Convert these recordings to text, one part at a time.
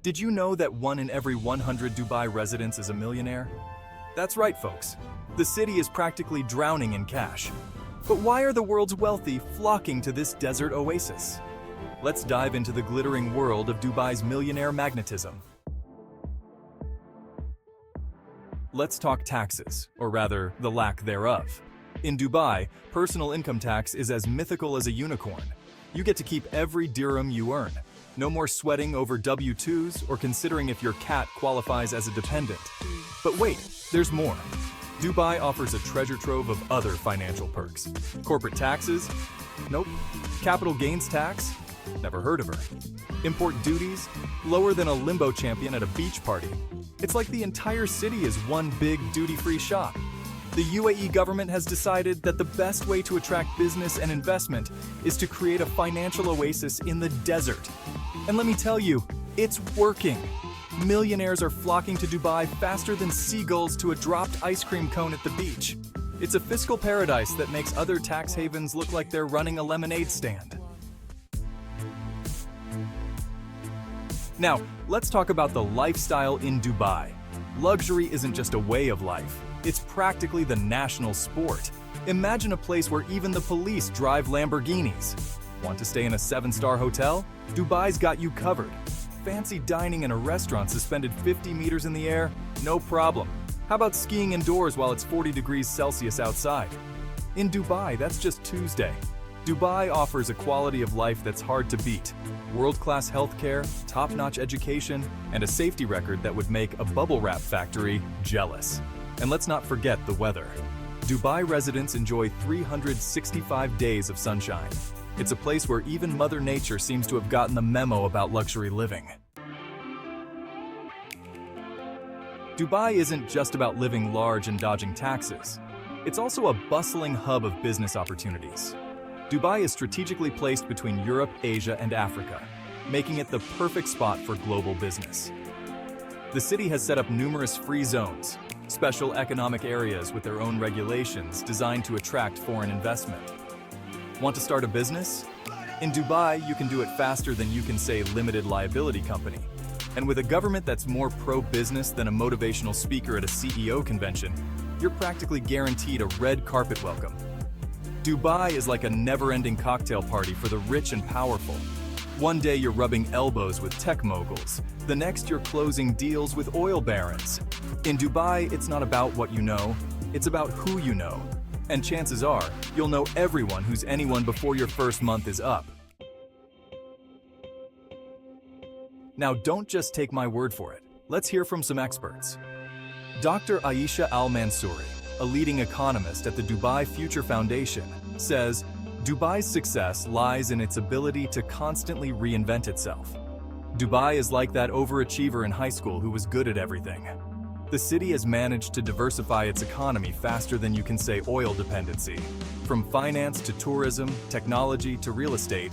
Did you know that 1 in every 100 Dubai residents is a millionaire? That's right, folks. The city is practically drowning in cash. But why are the world's wealthy flocking to this desert oasis? Let's dive into the glittering world of Dubai's millionaire magnetism. Let's talk taxes, or rather, the lack thereof. In Dubai, personal income tax is as mythical as a unicorn. You get to keep every dirham you earn. No more sweating over W-2s or considering if your cat qualifies as a dependent. But wait, there's more. Dubai offers a treasure trove of other financial perks. Corporate taxes? Nope. Capital gains tax? Never heard of her. Import duties? Lower than a limbo champion at a beach party. It's like the entire city is one big duty-free shop. The UAE government has decided that the best way to attract business and investment is to create a financial oasis in the desert. And let me tell you, it's working. Millionaires are flocking to Dubai faster than seagulls to a dropped ice cream cone at the beach. It's a fiscal paradise that makes other tax havens look like they're running a lemonade stand. Now, let's talk about the lifestyle in Dubai. Luxury isn't just a way of life. It's practically the national sport. Imagine a place where even the police drive Lamborghinis. Want to stay in a 7-star hotel? Dubai's got you covered. Fancy dining in a restaurant suspended 50 meters in the air? No problem. How about skiing indoors while it's 40 degrees Celsius outside? In Dubai, that's just Tuesday. Dubai offers a quality of life that's hard to beat. World-class healthcare, top-notch education, and a safety record that would make a bubble wrap factory jealous. And let's not forget the weather. Dubai residents enjoy 365 days of sunshine. It's a place where even Mother Nature seems to have gotten the memo about luxury living. Dubai isn't just about living large and dodging taxes. It's also a bustling hub of business opportunities. Dubai is strategically placed between Europe, Asia, and Africa, making it the perfect spot for global business. The city has set up numerous free zones, special economic areas with their own regulations designed to attract foreign investment. Want to start a business? In Dubai, you can do it faster than you can say limited liability company. And with a government that's more pro-business than a motivational speaker at a CEO convention, you're practically guaranteed a red carpet welcome. Dubai is like a never-ending cocktail party for the rich and powerful. One day you're rubbing elbows with tech moguls. The next you're closing deals with oil barons. In Dubai, it's not about what you know, it's about who you know. And chances are, you'll know everyone who's anyone before your first month is up. Now don't just take my word for it. Let's hear from some experts. Dr. Aisha Al-Mansouri, a leading economist at the Dubai Future Foundation, says, Dubai's success lies in its ability to constantly reinvent itself. Dubai is like that overachiever in high school who was good at everything. The city has managed to diversify its economy faster than you can say oil dependency. From finance to tourism, technology to real estate,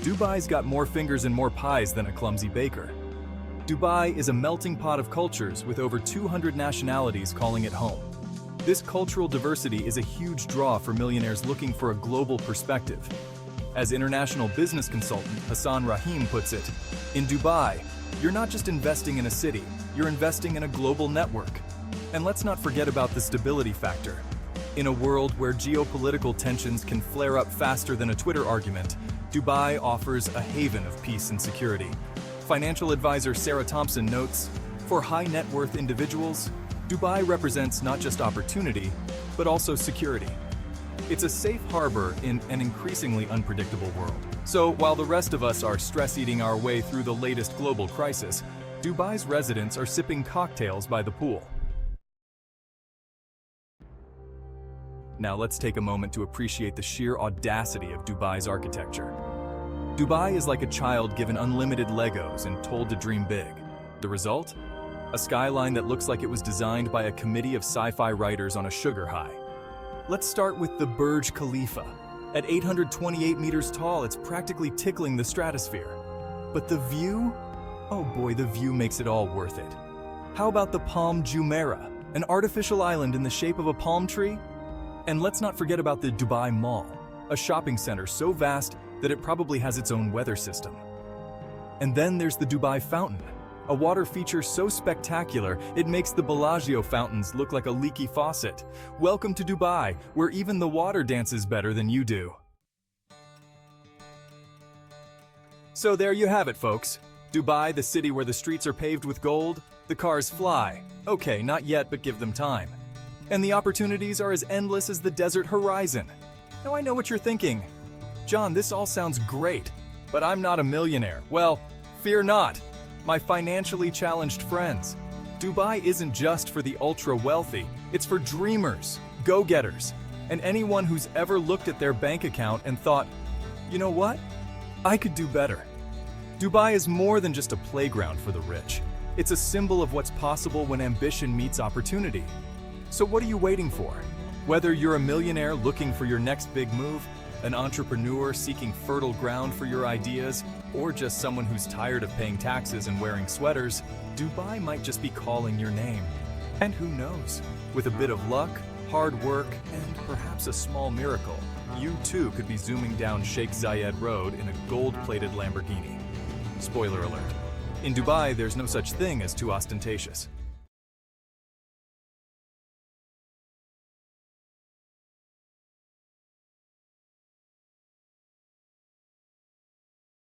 Dubai's got more fingers and more pies than a clumsy baker. Dubai is a melting pot of cultures with over 200 nationalities calling it home. This cultural diversity is a huge draw for millionaires looking for a global perspective. As international business consultant Hassan Rahim puts it, in Dubai, you're not just investing in a city, you're investing in a global network. And let's not forget about the stability factor. In a world where geopolitical tensions can flare up faster than a Twitter argument, Dubai offers a haven of peace and security. Financial advisor Sarah Thompson notes, for high net worth individuals, Dubai represents not just opportunity, but also security. It's a safe harbor in an increasingly unpredictable world. So while the rest of us are stress-eating our way through the latest global crisis, Dubai's residents are sipping cocktails by the pool. Now let's take a moment to appreciate the sheer audacity of Dubai's architecture. Dubai is like a child given unlimited Legos and told to dream big. The result? A skyline that looks like it was designed by a committee of sci-fi writers on a sugar high. Let's start with the Burj Khalifa. At 828 meters tall, it's practically tickling the stratosphere. But the view? Oh boy, the view makes it all worth it. How about the Palm Jumeirah, an artificial island in the shape of a palm tree? And let's not forget about the Dubai Mall, a shopping center so vast that it probably has its own weather system. And then there's the Dubai Fountain, A water feature so spectacular, it makes the Bellagio fountains look like a leaky faucet. Welcome to Dubai, where even the water dances better than you do. So there you have it, folks. Dubai, the city where the streets are paved with gold, the cars fly. Okay, not yet, but give them time. And the opportunities are as endless as the desert horizon. Now I know what you're thinking. John, this all sounds great, but I'm not a millionaire. Well, fear not, my financially challenged friends. Dubai isn't just for the ultra-wealthy, it's for dreamers, go-getters, and anyone who's ever looked at their bank account and thought, you know what? I could do better. Dubai is more than just a playground for the rich. It's a symbol of what's possible when ambition meets opportunity. So what are you waiting for? Whether you're a millionaire looking for your next big move, an entrepreneur seeking fertile ground for your ideas, or just someone who's tired of paying taxes and wearing sweaters, Dubai might just be calling your name. And who knows, with a bit of luck, hard work, and perhaps a small miracle, you too could be zooming down Sheikh Zayed Road in a gold-plated Lamborghini. Spoiler alert. In Dubai, there's no such thing as too ostentatious.